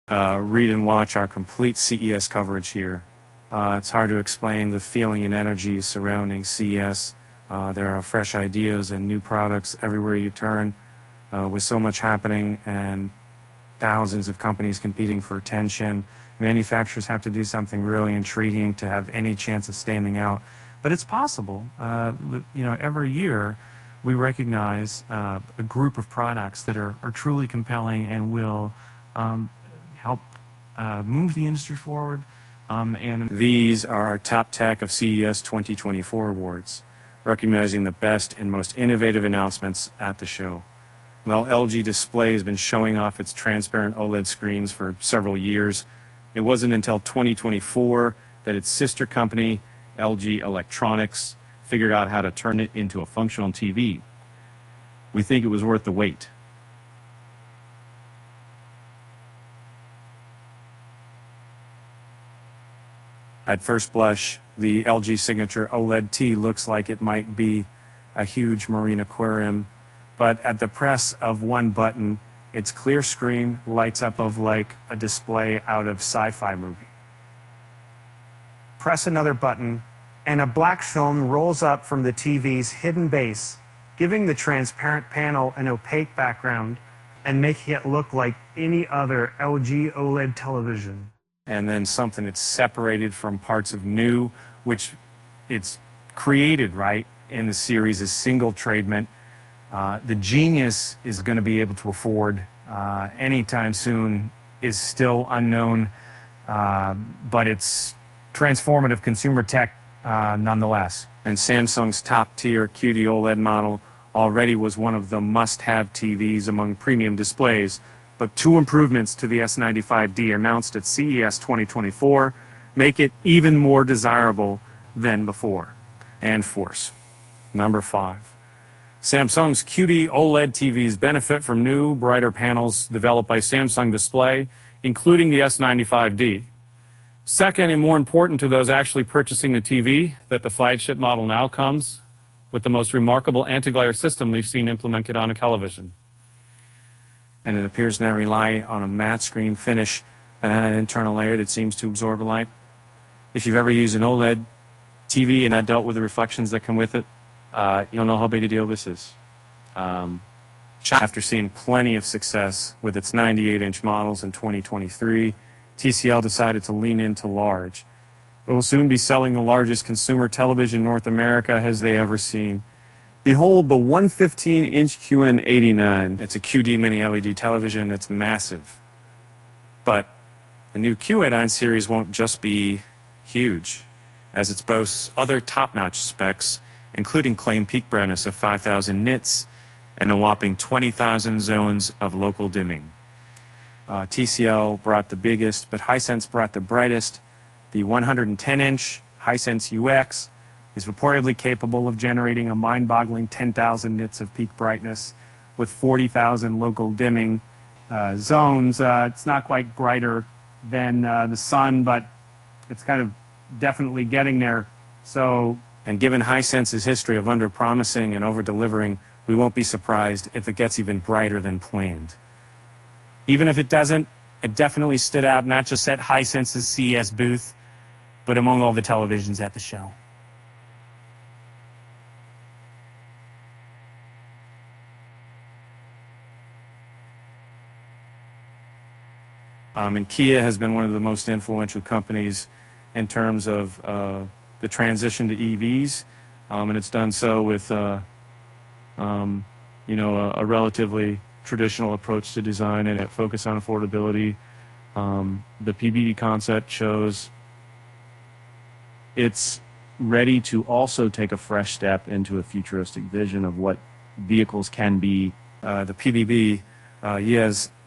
read and watch our complete CES coverage here. It's hard to explain the feeling and energy surrounding CES. There are fresh ideas and new products everywhere you turn, with so much happening and thousands of companies competing for attention. Manufacturers have to do something really intriguing to have any chance of standing out. But it's possible. Every year we recognize a group of products that are truly compelling and will help move the industry forward. And these are our Top Tech of CES 2024 awards, recognizing the best and most innovative announcements at the show. Well, LG Display has been showing off its transparent OLED screens for several years. It wasn't until 2024 that its sister company, LG Electronics, figured out how to turn it into a functional TV. We think it was worth the wait. At first blush, the LG Signature OLED T looks like it might be a huge marine aquarium, but at the press of one button, its clear screen lights up like a display out of sci-fi movie. Press another button, and a black film rolls up from the TV's hidden base, giving the transparent panel an opaque background and making it look like any other LG OLED television. And then something that's separated from parts of new, which it's created right in the series is single tradement. The genius is going to be able to afford anytime soon is still unknown, but it's transformative consumer tech nonetheless. And Samsung's top-tier QD OLED model already was one of the must-have TVs among premium displays, but two improvements to the S95D announced at CES 2024 make it even more desirable than before. And force. Number 5. Samsung's QD OLED TVs benefit from new, brighter panels developed by Samsung Display, including the S95D. Second, and more important to those actually purchasing the TV, that the flagship model now comes with the most remarkable anti-glare system we've seen implemented on a television. And it appears to now rely on a matte screen finish and an internal layer that seems to absorb light. If you've ever used an OLED TV and not dealt with the reflections that come with it, you'll know how big a deal this is. After seeing plenty of success with its 98-inch models in 2023, TCL decided to lean into large. It will soon be selling the largest consumer television North America has they ever seen. Behold the 115-inch QN89. It's a QD mini LED television that's massive. But the new QN9 series won't just be huge, as it boasts other top-notch specs, including claimed peak brightness of 5,000 nits and a whopping 20,000 zones of local dimming. TCL brought the biggest, but Hisense brought the brightest. The 110-inch Hisense UX is reportedly capable of generating a mind-boggling 10,000 nits of peak brightness with 40,000 local dimming zones. It's not quite brighter than the sun, but it's kind of definitely getting there. And given Hisense's history of under-promising and over-delivering, we won't be surprised if it gets even brighter than planned. Even if it doesn't, it definitely stood out not just at Hisense's CES booth, but among all the televisions at the show. And Kia has been one of the most influential companies in terms of the transition to EVs, and it's done so with a relatively traditional approach to design and a focus on affordability. The PBD concept shows it's ready to also take a fresh step into a futuristic vision of what vehicles can be. The PBB,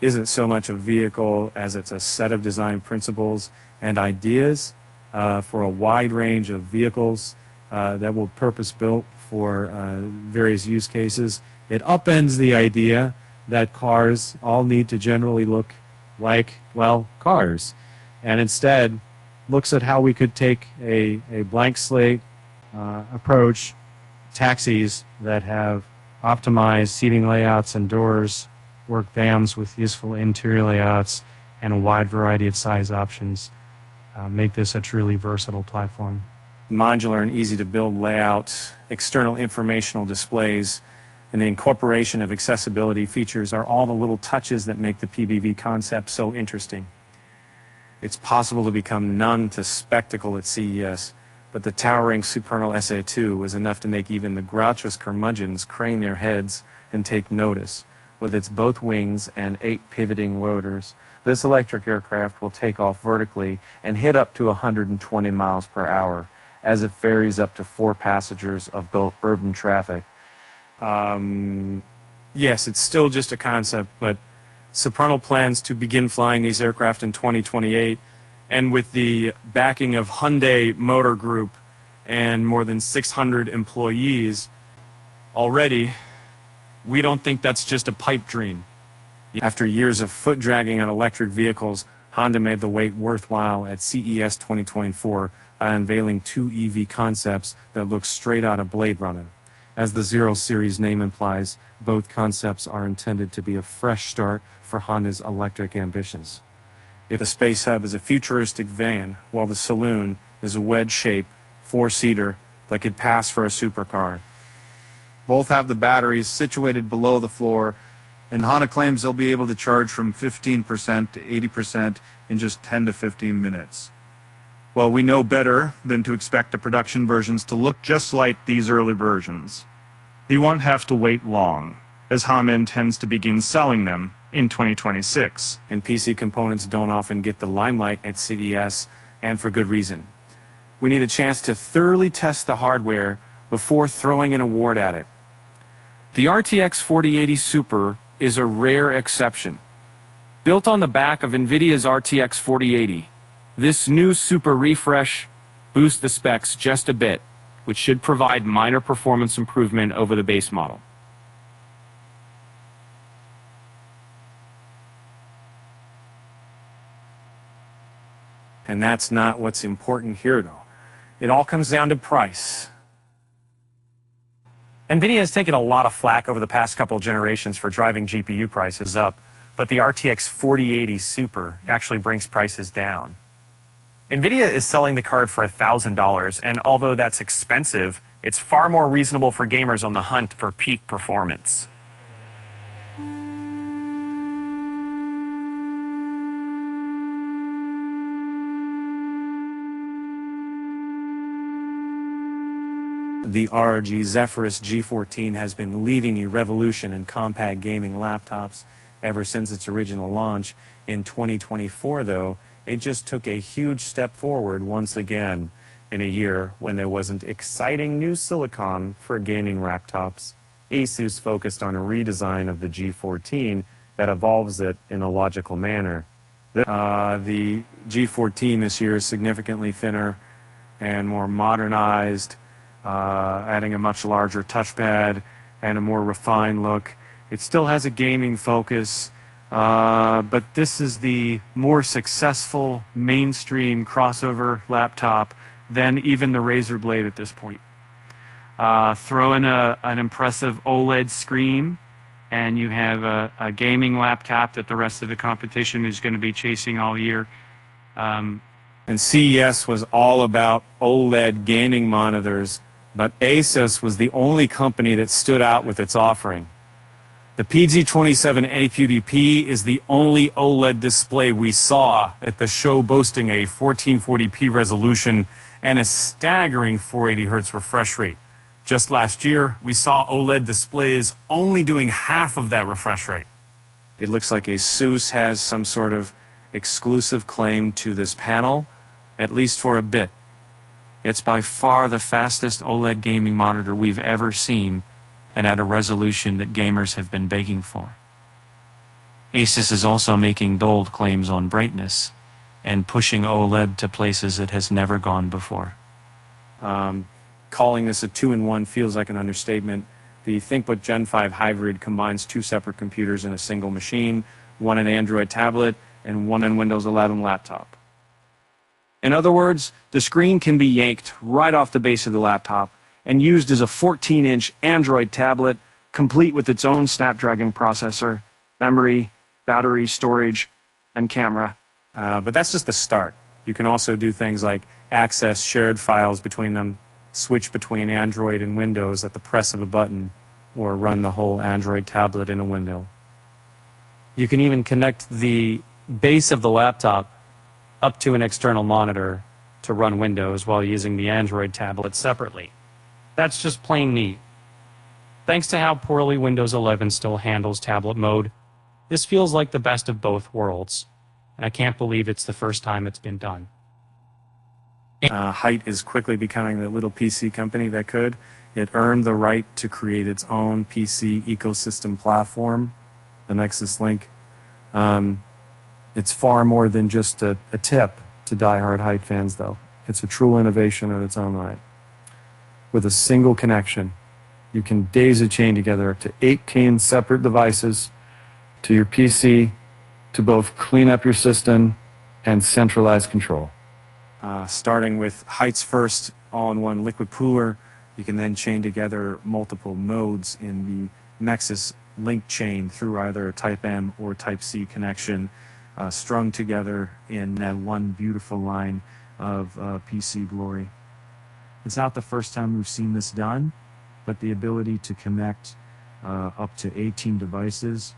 isn't so much a vehicle as it's a set of design principles and ideas for a wide range of vehicles that will purpose-built for various use cases. It upends the idea that cars all need to generally look like, well, cars, and instead looks at how we could take a blank slate approach, taxis that have optimized seating layouts and doors, work vans with useful interior layouts, and a wide variety of size options make this a truly versatile platform. Modular and easy to build layout, external informational displays, and the incorporation of accessibility features are all the little touches that make the PBV concept so interesting. It's possible to become numb to spectacle at CES, but the towering supernal SA2 was enough to make even the grouchous curmudgeons crane their heads and take notice. With its both wings and 8 pivoting rotors, this electric aircraft will take off vertically and hit up to 120 miles per hour as it ferries up to 4 passengers of both urban traffic. Yes, it's still just a concept, but Supernal plans to begin flying these aircraft in 2028, and with the backing of Hyundai Motor Group and more than 600 employees already, we don't think that's just a pipe dream. After years of foot dragging on electric vehicles, Honda made the wait worthwhile at CES 2024 by unveiling 2 EV concepts that look straight out of Blade Runner. As the Zero Series name implies, both concepts are intended to be a fresh start for Honda's electric ambitions. The Space Hub is a futuristic van, while the Saloon is a wedge-shaped 4-seater that could pass for a supercar. Both have the batteries situated below the floor, and Honda claims they'll be able to charge from 15% to 80% in just 10 to 15 minutes. Well, we know better than to expect the production versions to look just like these early versions. You won't have to wait long, as Honda intends to begin selling them in 2026. And PC components don't often get the limelight at CES, and for good reason. We need a chance to thoroughly test the hardware before throwing an award at it. The RTX 4080 Super is a rare exception. Built on the back of NVIDIA's RTX 4080, this new Super refresh boosts the specs just a bit, which should provide minor performance improvement over the base model. And that's not what's important here, though. It all comes down to price. NVIDIA has taken a lot of flack over the past couple generations for driving GPU prices up, but the RTX 4080 Super actually brings prices down. NVIDIA is selling the card for $1,000, and although that's expensive, it's far more reasonable for gamers on the hunt for peak performance. The ROG Zephyrus G14 has been leading a revolution in compact gaming laptops ever since its original launch. In 2024, though, it just took a huge step forward once again in a year when there wasn't exciting new silicon for gaming laptops. Asus focused on a redesign of the G14 that evolves it in a logical manner. The G14 this year is significantly thinner and more modernized, adding a much larger touchpad and a more refined look. It still has a gaming focus, but this is the more successful mainstream crossover laptop than even the Razer Blade at this point. Throw in an impressive OLED screen, and you have a gaming laptop that the rest of the competition is going to be chasing all year. And CES was all about OLED gaming monitors, but Asus was the only company that stood out with its offering. The PG27 AQDP is the only OLED display we saw at the show, boasting a 1440p resolution and a staggering 480 Hz refresh rate. Just last year, we saw OLED displays only doing half of that refresh rate. It looks like Asus has some sort of exclusive claim to this panel, at least for a bit. It's by far the fastest OLED gaming monitor we've ever seen, and at a resolution that gamers have been begging for. Asus is also making bold claims on brightness and pushing OLED to places it has never gone before. Calling this a 2-in-1 feels like an understatement. The ThinkBook Gen 5 Hybrid combines 2 separate computers in a single machine, one an Android tablet and one in Windows 11 laptop. In other words, the screen can be yanked right off the base of the laptop and used as a 14-inch Android tablet, complete with its own Snapdragon processor, memory, battery, storage, and camera. But that's just the start. You can also do things like access shared files between them, switch between Android and Windows at the press of a button, or run the whole Android tablet in a window. You can even connect the base of the laptop up to an external monitor to run Windows while using the Android tablet separately. That's just plain neat. Thanks to how poorly Windows 11 still handles tablet mode, this feels like the best of both worlds, and I can't believe it's the first time it's been done. Height is quickly becoming the little PC company that could. It earned the right to create its own PC ecosystem platform, the Nexus Link. It's far more than just a tip to die-hard Height fans, though. It's a true innovation in its own right. With a single connection, you can daisy-chain together up to 18 separate devices to your PC to both clean up your system and centralize control. Starting with Height's first all-in-one liquid cooler, you can then chain together multiple nodes in the Nexus Link chain through either a Type-M or Type-C connection, strung together in that one beautiful line of PC glory. It's not the first time we've seen this done, but the ability to connect up to 18 devices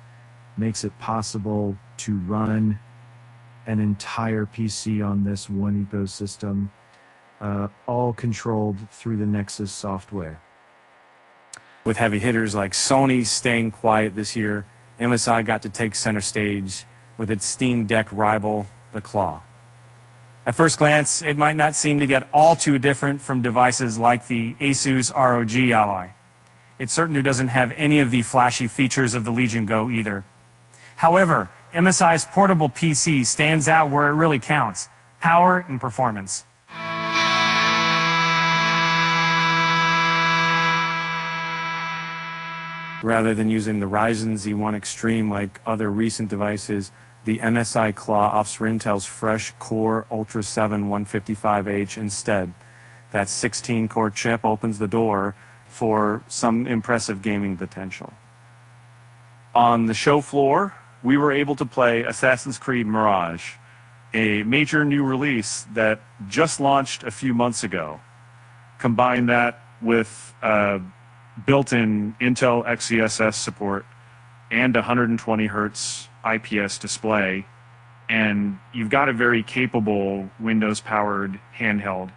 makes it possible to run an entire PC on this one ecosystem, all controlled through the Nexus software. With heavy hitters like Sony staying quiet this year, MSI got to take center stage with its Steam Deck rival, the Claw. At first glance, it might not seem to get all too different from devices like the Asus ROG Ally. It certainly doesn't have any of the flashy features of the Legion Go either. However, MSI's portable PC stands out where it really counts: power and performance. Rather than using the Ryzen Z1 Extreme like other recent devices, the MSI Claw opts for Intel's fresh Core Ultra 7 155H instead. That 16-core chip opens the door for some impressive gaming potential. On the show floor, we were able to play Assassin's Creed Mirage, a major new release that just launched a few months ago. Combine that with built-in Intel XeSS support and 120 Hz IPS display, and you've got a very capable Windows-powered handheld.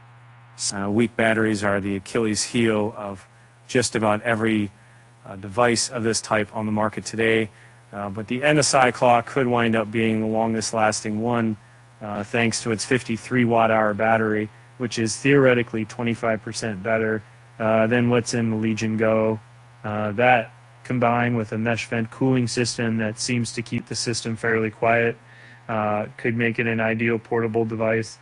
Weak batteries are the Achilles heel of just about every device of this type on the market today, but the MSI Claw could wind up being the longest-lasting one, thanks to its 53 watt-hour battery, which is theoretically 25% better than what's in the Legion Go. That, combined with a mesh vent cooling system that seems to keep the system fairly quiet, could make it an ideal portable device.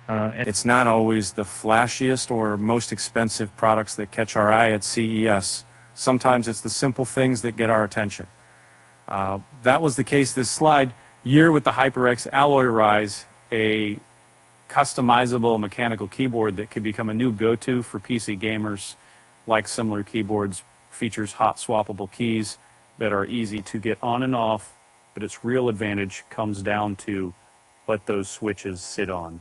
It's not always the flashiest or most expensive products that catch our eye at CES. Sometimes it's the simple things that get our attention. That was the case this slide year with the HyperX Alloy Rise, a customizable mechanical keyboard that could become a new go-to for PC gamers. Like similar keyboards, features hot swappable keys that are easy to get on and off, but its real advantage comes down to what those switches sit on.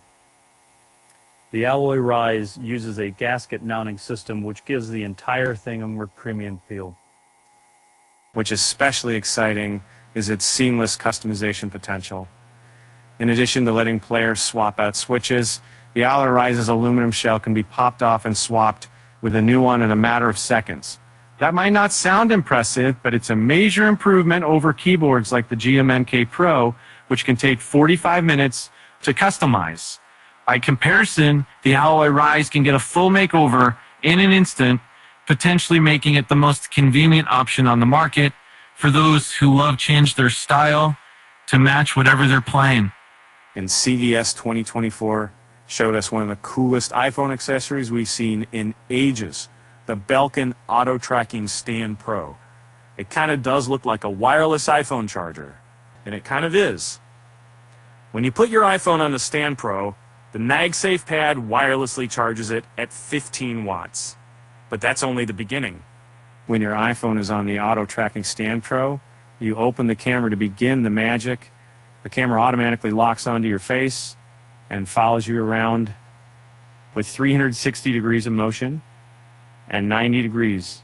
The Alloy Rise uses a gasket mounting system which gives the entire thing a more premium feel. Which is especially exciting is its seamless customization potential. In addition to letting players swap out switches, the Alloy Rise's aluminum shell can be popped off and swapped with a new one in a matter of seconds. That might not sound impressive, but it's a major improvement over keyboards like the GMNK Pro, which can take 45 minutes to customize. By comparison, the Alloy Rise can get a full makeover in an instant, potentially making it the most convenient option on the market for those who love change their style to match whatever they're playing. And CES 2024 showed us one of the coolest iPhone accessories we've seen in ages, the Belkin Auto Tracking Stand Pro. It kind of does look like a wireless iPhone charger, and it kind of is. When you put your iPhone on the Stand Pro, the MagSafe pad wirelessly charges it at 15 watts. But that's only the beginning. When your iPhone is on the Auto Tracking Stand Pro, you open the camera to begin the magic, The camera automatically locks onto your face and follows you around with 360 degrees of motion and 90 degrees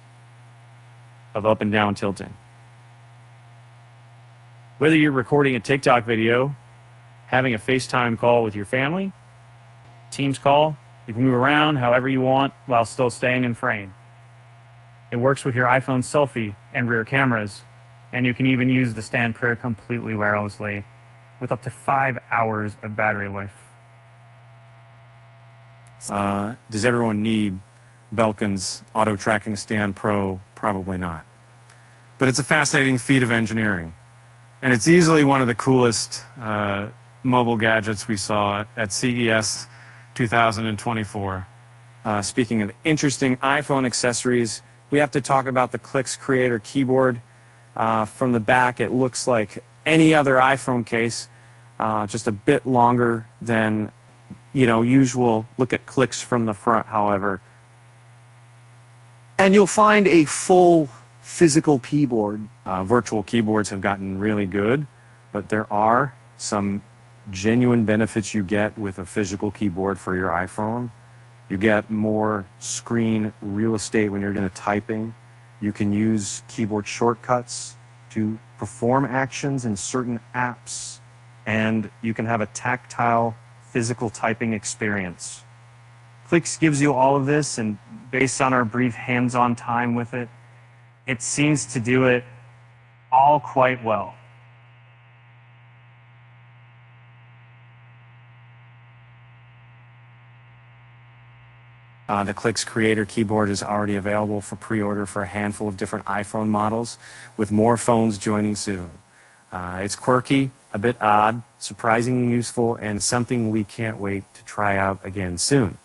of up and down tilting. Whether you're recording a TikTok video, having a FaceTime call with your family, Teams call, you can move around however you want while still staying in frame. It works with your iPhone selfie and rear cameras, and you can even use the stand completely wirelessly with up to 5 hours of battery life. Does everyone need Belkin's Auto Tracking Stand Pro? Probably not. But it's a fascinating feat of engineering. And it's easily one of the coolest mobile gadgets we saw at CES 2024. Speaking of interesting iPhone accessories, we have to talk about the Clix Creator keyboard. From the back, it looks like any other iPhone case, just a bit longer than usual. Look at Clix from the front, however. And you'll find a full physical keyboard. Virtual keyboards have gotten really good, but there are some genuine benefits you get with a physical keyboard for your iPhone. You get more screen real estate when you're doing typing. You can use keyboard shortcuts to perform actions in certain apps, and you can have a tactile physical typing experience. Clix gives you all of this, and based on our brief hands-on time with it, it seems to do it all quite well. The Clix Creator keyboard is already available for pre-order for a handful of different iPhone models, with more phones joining soon. It's quirky, a bit odd, surprisingly useful, and something we can't wait to try out again soon.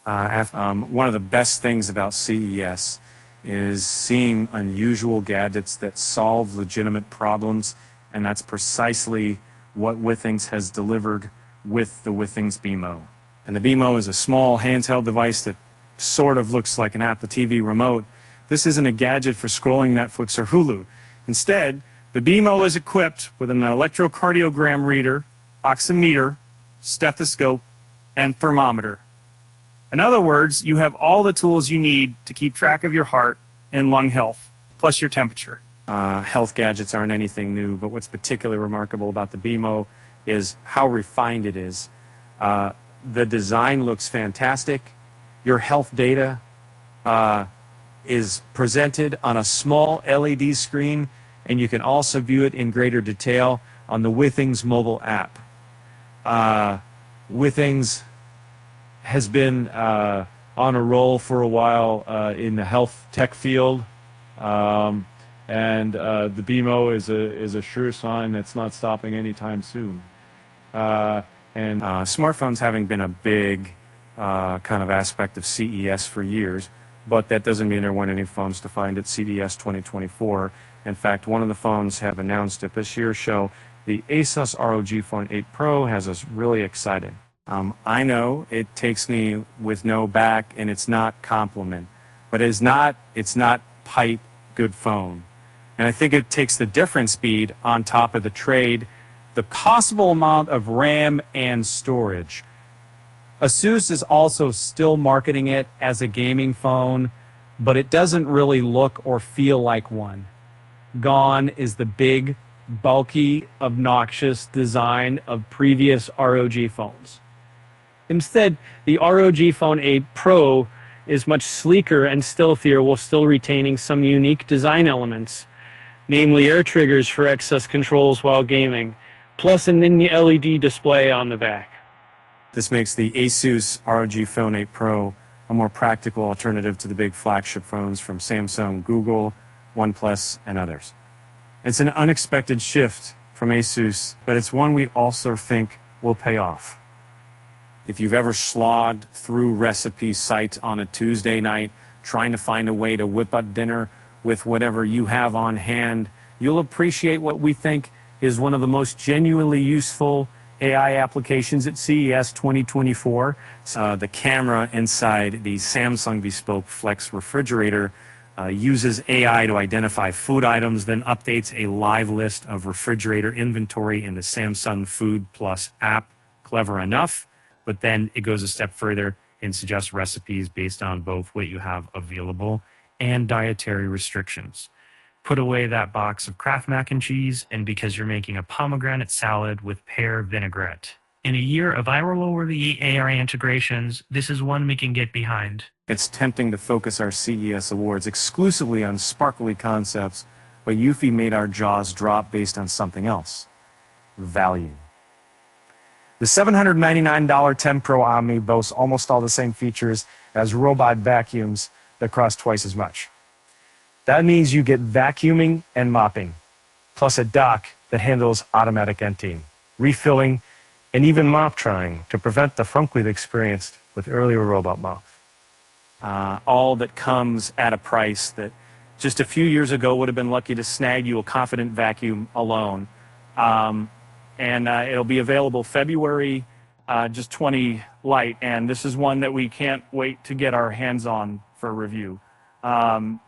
One of the best things about CES is seeing unusual gadgets that solve legitimate problems, and that's precisely what Withings has delivered with the Withings BeMo. And the BeMo is a small handheld device that sort of looks like an Apple TV remote. This isn't a gadget for scrolling Netflix or Hulu. Instead, the BeMo is equipped with an electrocardiogram reader, oximeter, stethoscope, and thermometer. In other words, you have all the tools you need to keep track of your heart and lung health, plus your temperature. Health gadgets aren't anything new, but what's particularly remarkable about the BeMo is how refined it is. The design looks fantastic. Your health data is presented on a small LED screen, and you can also view it in greater detail on the Withings mobile app. Withings has been on a roll for a while in the health tech field, and the BeMo is a sure sign that's not stopping anytime soon. And smartphones having been a big kind of aspect of CES for years, but that doesn't mean there weren't any phones to find at CES 2024. In fact, one of the phones have announced at this year's show, the Asus ROG Phone 8 Pro, has us really excited. I know it takes me with no back, and it's not compliment, but it's not pipe good phone. And I think it takes the difference speed on top of the trade, the possible amount of RAM and storage. Asus is also still marketing it as a gaming phone, but it doesn't really look or feel like one. Gone is the big, bulky, obnoxious design of previous ROG phones. Instead, the ROG Phone 8 Pro is much sleeker and stealthier while still retaining some unique design elements, namely air triggers for excess controls while gaming, plus an LED display on the back. This makes the Asus ROG Phone 8 Pro a more practical alternative to the big flagship phones from Samsung, Google, OnePlus, and others. It's an unexpected shift from Asus, but it's one we also think will pay off. If you've ever slogged through recipe sites on a Tuesday night trying to find a way to whip up dinner with whatever you have on hand, you'll appreciate what we think is one of the most genuinely useful AI applications at CES 2024. The camera inside the Samsung bespoke Flex refrigerator uses AI to identify food items, then updates a live list of refrigerator inventory in the Samsung Food Plus app. Clever enough, but then it goes a step further and suggests recipes based on both what you have available and dietary restrictions. Put away that box of Kraft mac and cheese, and because you're making a pomegranate salad with pear vinaigrette. In a year of viral-worthy AI integrations, this is one we can get behind. It's tempting to focus our CES awards exclusively on sparkly concepts, but Eufy made our jaws drop based on something else. Value. The $799 10 Pro Omni boasts almost all the same features as robot vacuums that cost twice as much. That means you get vacuuming and mopping, plus a dock that handles automatic emptying, refilling, and even mop trying to prevent the funk we've experienced with earlier robot mop. All that comes at a price that just a few years ago would have been lucky to snag you a confident vacuum alone. It'll be available February just 20 light, and this is one that we can't wait to get our hands on for review. And